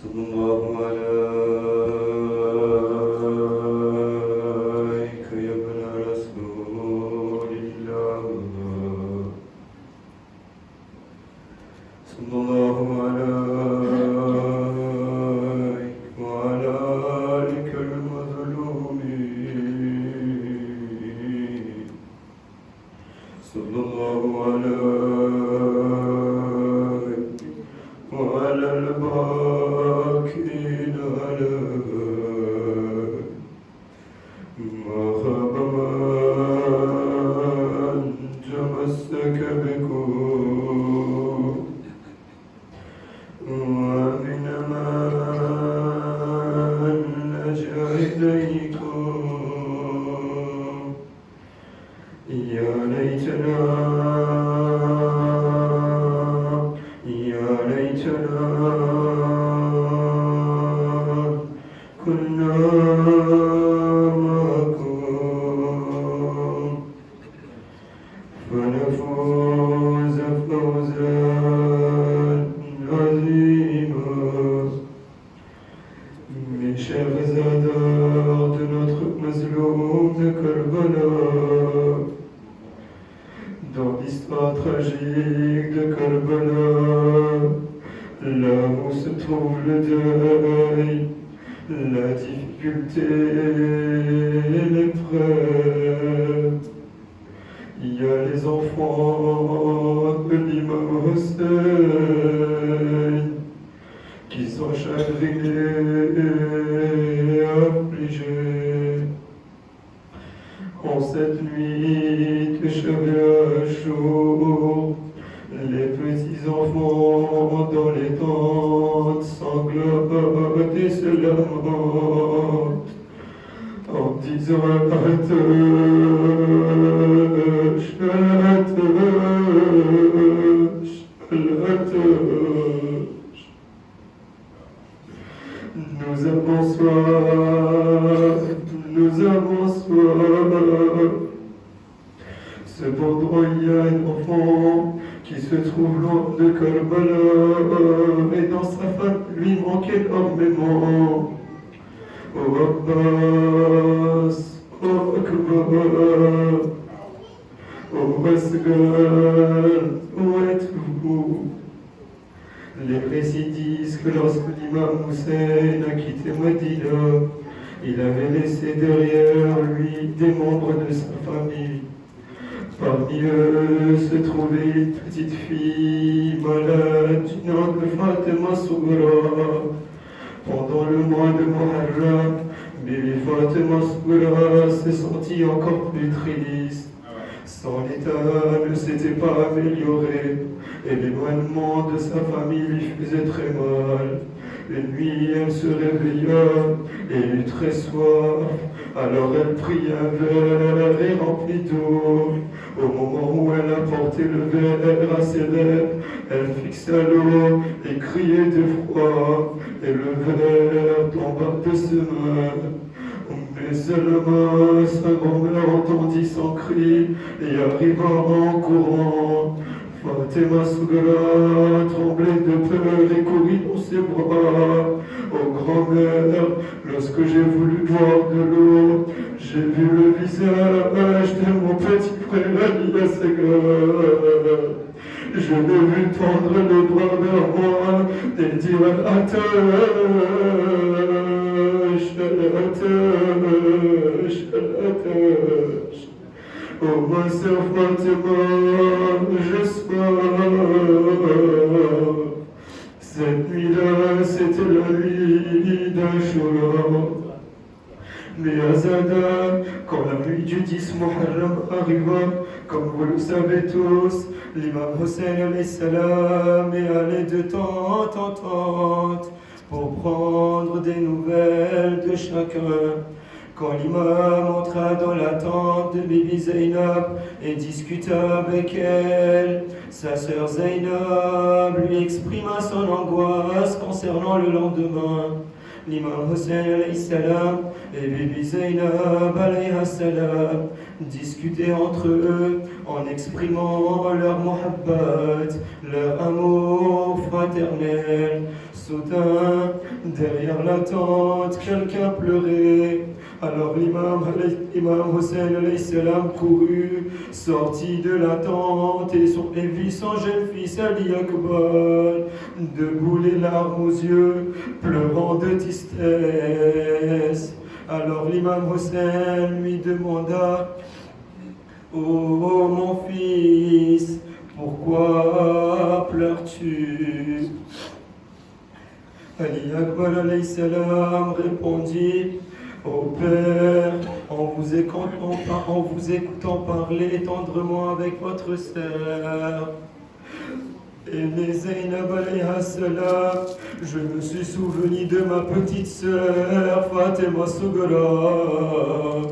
صلى الله عليك يا ابن رسول الله صلى الله عليك وعلى آلك المظلومين صلى الله عليك وعلى الباكين عليك ما خاب من تمسك بكم ومن من لجأ إليكم يا ليتنا كنا معكم فنفوز فوزا عظيما. Mes chers adorés de notre mazloum de Karbala, dans l'histoire tragique de Karbala, là où se trouve le deuil, la difficulté et l'épreuve, il y a les enfants de l'imam Hussein qui sont chagrinés et affligés. En cette nuit de Shavuot, les petits enfants dans les tentes sanglotent et se lamentent en disant nous avons soif. Cependant, il y a un enfant qui se trouve loin de Karbala et dans sa femme lui manque énormément. Oh Abbas, oh Akbar, oh Asghar, où êtes-vous? Les récits disent que lorsque l'imam Hussein a quitté Medina, il avait laissé derrière lui des membres de sa famille. Parmi eux se trouvait une petite fille malade du nom de Fatima Sougra. Pendant le mois de Muharram, Bibi Fatima Sougra s'est sentie encore plus triste. Son état ne s'était pas amélioré et l'éloignement de sa famille lui faisait très mal. Une nuit, elle se réveilla et eut très soif. Alors elle prit un verre et remplit d'eau. Au moment où elle a porté le verre à ses lèvres, elle fixa l'eau et criait d'effroi, et le verre tomba de ses mains. Mais seulement sa grand-mère entendit son cri et arriva en courant. Fatima Sougra tremblait de peur et courut dans ses bras. Oh grand-mère, lorsque j'ai voulu boire de l'eau, j'ai vu le visage de mon petit frère Ali Asghar. Je l'ai vu tendre le bras vers moi et dire Al-Atash, Al-Atash, Al-Atash. Oh ma sœur Fatima, je sois. Cette nuit-là, c'était la nuit d'Ashura. Mais Azada, quand la nuit du 10 Muharram arriva, comme vous le savez tous, l'imam Hussein alayhi salam est allé de tente en tente pour prendre des nouvelles de chacun. Quand l'imam entra dans la tente de Bibi Zainab et discuta avec elle, sa sœur Zainab lui exprima son angoisse concernant le lendemain. L'imam Hussein alayhi salam et Bibi Zainab alayhi salam discutaient entre eux en exprimant leur muhabbat, leur amour fraternel. Soudain, derrière la tente, quelqu'un pleurait. Alors l'imam Hussein alayhi salam courut, sortit de la tente et vit son jeune fils Ali Akbar, debout les larmes aux yeux, pleurant de tristesse. Alors l'imam Hussein lui demanda: Oh mon fils, pourquoi pleures-tu? Ali Akbar alayhi salam répondit: Ô Père, en vous écoutant parler tendrement avec votre sœur, aînée Zainab alayha salam, je me suis souvenu de ma petite sœur Fatima Sougra.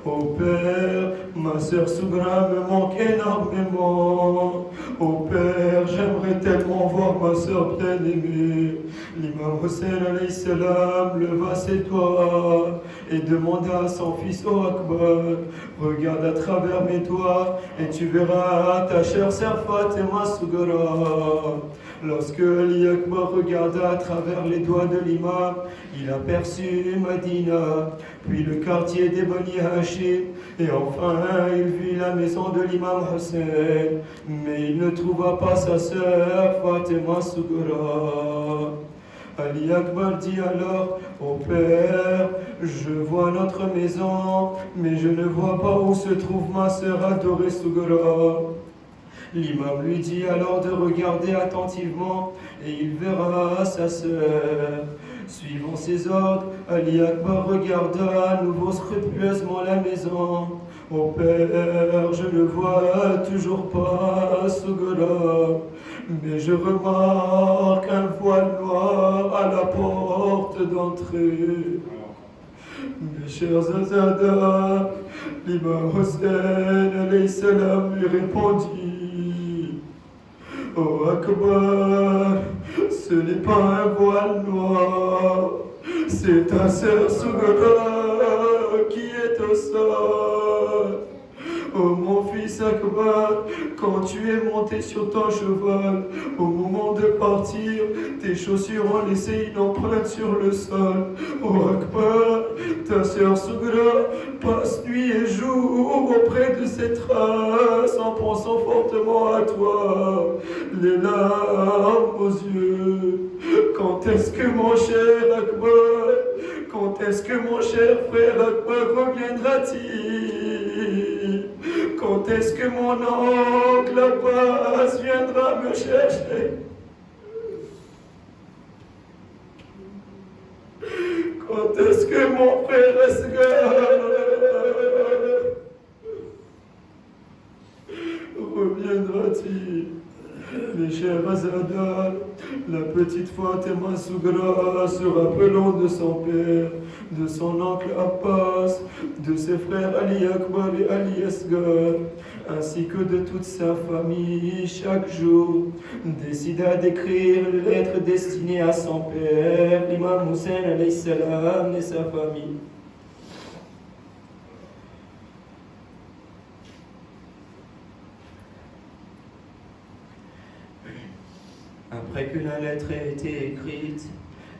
Ô Père, ma sœur Sougra me manque énormément. Ô Père, j'aimerais tellement voir ma sœur bien-aimée. L'imam Hussein alayhi salam leva ses doigts et demanda à son fils: Ô Akbar, regarde à travers mes doigts et tu verras ta chère sœur Fatima Sougra. Lorsque Ali Akbar regarda à travers les doigts de l'imam, il aperçut Madina, puis le quartier des Bani Hashim, et enfin il vit la maison de l'imam Hussein, mais il ne trouva pas sa sœur Fatima Sougra. Ali Akbar dit alors: Ô Père, je vois notre maison, mais je ne vois pas où se trouve ma sœur adorée Sougra. L'imam lui dit alors de regarder attentivement et il verra sa sœur. Suivant ses ordres, Ali Akbar regarda à nouveau scrupuleusement la maison. Ô Père, je ne vois toujours pas Sougra, mais je remarque un voile noir à la porte d'entrée. Mes chers Azadas, l'imam Hussein alayhi salam lui répondit: Ô Akbar, ce n'est pas un voile noir, c'est ta sœur Sougra qui est au sol. Oh mon fils Akbar, quand tu es monté sur ton cheval, au moment de partir, tes chaussures ont laissé une empreinte sur le sol. Oh Akbar, ta sœur Sougra passe nuit et jour auprès de ces traces en pensant fortement à toi, les larmes aux yeux. Quand est-ce que mon cher Akbar, quand est-ce que mon cher frère Akbar reviendra-t-il? Quand est-ce que mon oncle Abbas viendra me chercher? Quand est-ce que mon frère Asghar reviendra-t-il? Mes chers Azadas, la petite Fatima Sougra, se rappelant de son père, de son oncle Abbas, de ses frères Ali Akbar et Ali Asghar, ainsi que de toute sa famille, chaque jour, décida d'écrire une lettre destinée à son père, l'imam Hussein alayhi salam, et sa famille. Après que la lettre ait été écrite,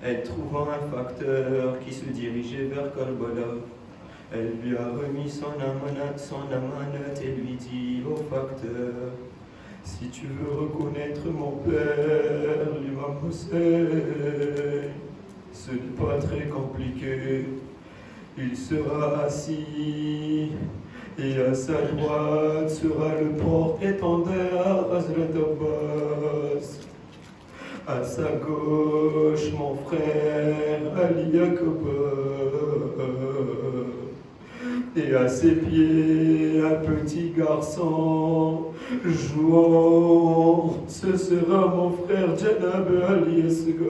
elle trouva un facteur qui se dirigeait vers Karbala. Elle lui a remis son amanat et lui dit: Ô facteur, si tu veux reconnaître mon père, l'imam Hussein, ce n'est pas très compliqué. Il sera assis et à sa droite sera le porte-étendard Hazrat Abbas. À sa gauche, mon frère Ali Akbar. Et à ses pieds, un petit garçon jouant. Ce sera mon frère Janab Ali Asghar.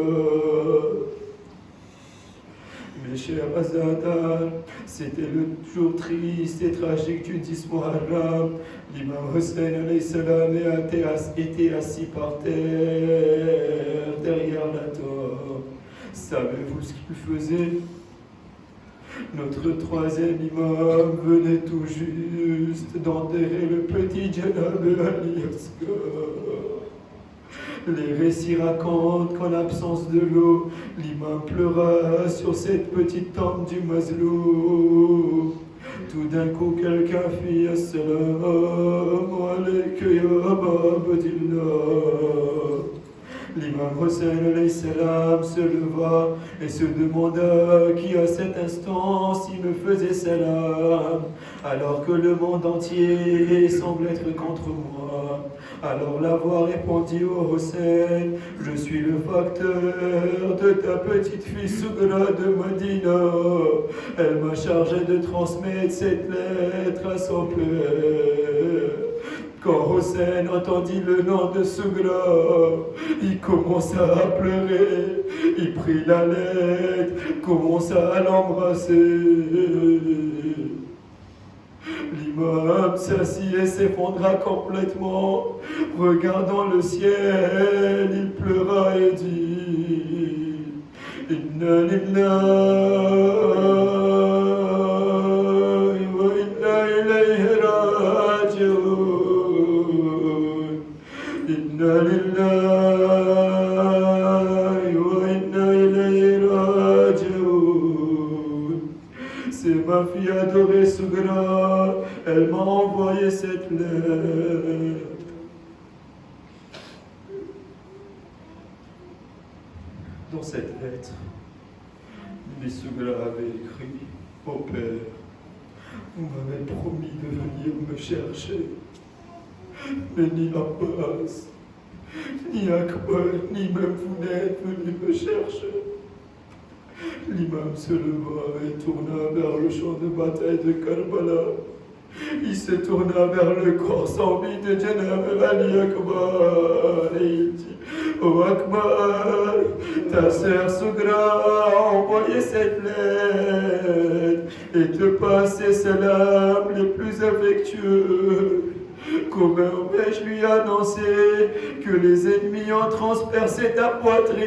Mes chers Azadas, c'était le jour triste et tragique du 10 Muharram. L'imam Hussein alayhi salam était assis par terre, derrière la tombe. Savez-vous ce qu'il faisait? Notre troisième imam venait tout juste d'enterrer le petit Janab Ali Asghar. Les récits racontent qu'en l'absence de l'eau, l'imam pleura sur cette petite tombe du Mazlou. Tout d'un coup, quelqu'un fit Assalamu alayka ya Aba Abdillah. L'imam Hussein alayhi salam se leva et se demanda qui à cet instant s'y me faisait salam, alors que le monde entier semble être contre moi. Alors la voix répondit au Hussein, je suis le facteur de ta petite fille Sougra de Medina. Elle m'a chargé de transmettre cette lettre à son père. Quand Hussein entendit le nom de Sougra, il commença à pleurer, il prit la lettre, commença à l'embrasser. L'imam s'assit et s'effondra complètement. Regardant le ciel, il pleura et dit Inna lillahi wa inna ilayhi raji'un. Inna lillahi wa inna ilayhi raji'un. C'est ma fille adorée Sougra. Elle m'a envoyé cette lettre. Dans cette lettre, Sougra avait écrit « Mon père, vous m'avez promis de venir me chercher. Mais ni Abbas, ni Akbar, ni même vous n'êtes venus me chercher. » L'imam se leva et tourna vers le champ de bataille de Karbala. Il se tourna vers le corps sans vie de Janab Ali Akbar et il dit Oh Akbar, ta sœur Sougra a envoyé cette lettre et te passe ses salams les plus affectueux. Comment vais-je lui annoncer que les ennemis ont transpercé ta poitrine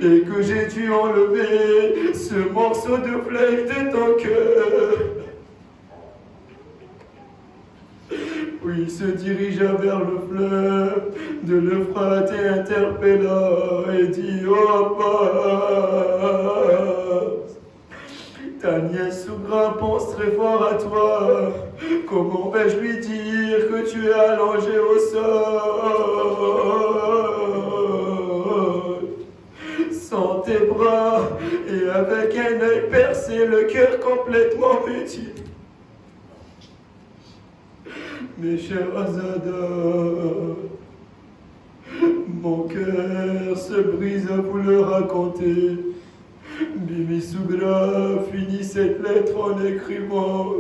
et que j'ai dû enlever ce morceau de flèche de ton cœur. Puis il se dirigea vers le fleuve de l'Euphrate et interpella et dit Oh Abbas, ta nièce Sougra pense très fort à toi. Comment vais-je lui dire que tu es allongé au sol, sans tes bras et avec un œil percé, le cœur complètement mutilé? Mes chers Azada, mon cœur se brise à vous le raconter. Bibi Sougra finit cette lettre en écrivant.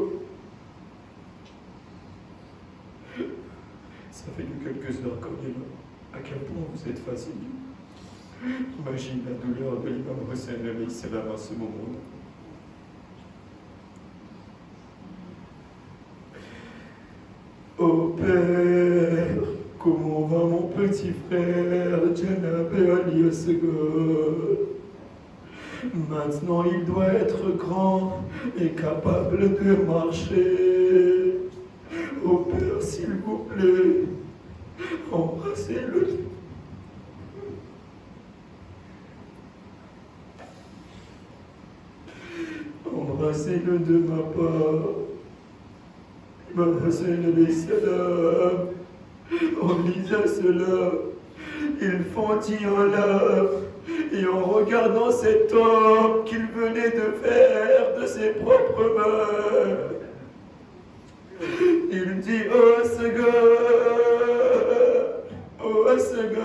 Ça fait que quelques heures qu'on est là. À quel point vous êtes fatigué. Imagine la douleur de l'imam Hussein alayhi salam à ce moment-là. Oh Père, comment va mon petit frère Janab Ali Asghar? Maintenant il doit être grand et capable de marcher. Oh Père, s'il vous plaît, embrassez-le. Embrassez-le de ma part. Imam Hussein alayhi salam, en lisant cela, il fondit en larmes et en regardant cet homme qu'il venait de faire de ses propres mains, il dit Oh Asghar,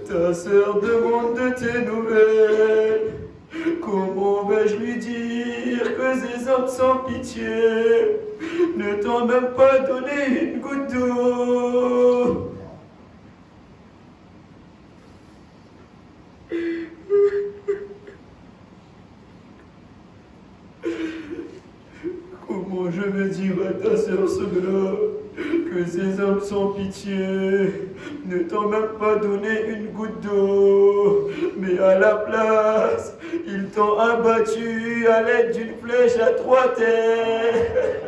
ta sœur demande de tes nouvelles. Comment vais-je lui dire que ces hommes sans pitié ne t'ont même pas donné une goutte d'eau? Comment je vais dire à ta sœur Sougra que ces hommes sans pitié ne t'ont même pas donné une goutte d'eau, mais à la place, ils t'ont abattu à l'aide d'une flèche à 3 têtes?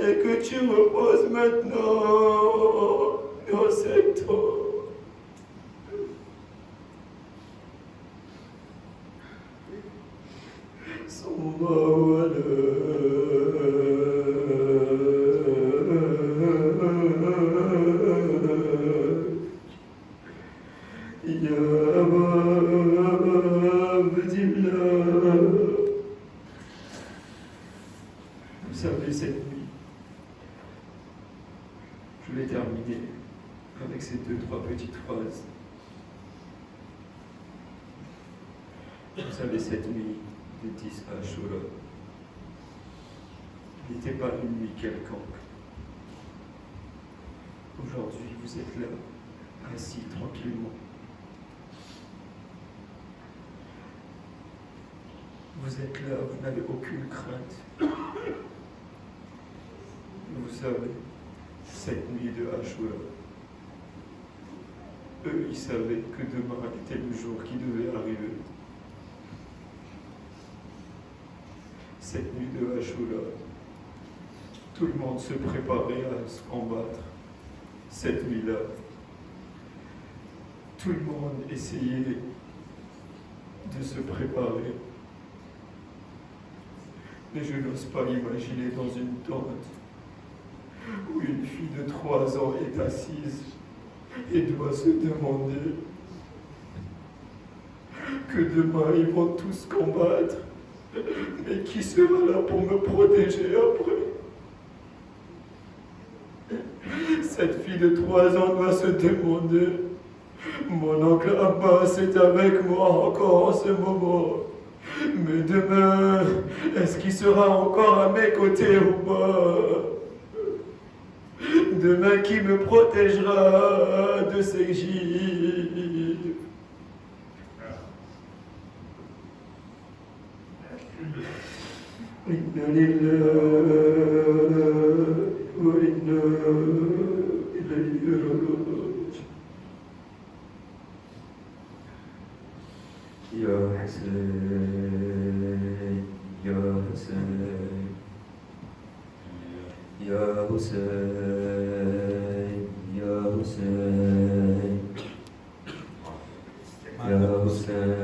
et que tu reposes maintenant dans cette eau. Vous savez, cette nuit, je vais terminer avec ces 2-3 petites phrases. Vous savez, cette nuit de 10 Ashura n'était pas une nuit quelconque. Aujourd'hui, vous êtes là, assis tranquillement. Vous êtes là, vous n'avez aucune crainte. Vous savez, cette nuit de Ashura, eux, ils savaient que demain était le jour qui devait arriver. Cette nuit de Ashura, tout le monde se préparait à se combattre. Cette nuit-là, tout le monde essayait de se préparer. Mais je n'ose pas imaginer dans une tente où une fille de 3 ans est assise et doit se demander que demain ils vont tous combattre. Mais qui sera là pour me protéger après? Cette fille de 3 ans doit se demander, mon oncle Abbas est avec moi encore en ce moment. Mais demain, est-ce qu'il sera encore à mes côtés ou pas? Demain, qui me protégera de ces gifs? Inna lillahi wa inna ilayhi raji'un. Ya Hussein, Ya Hussein, Ya Hussein, Ya Hussein, Ya Hussein.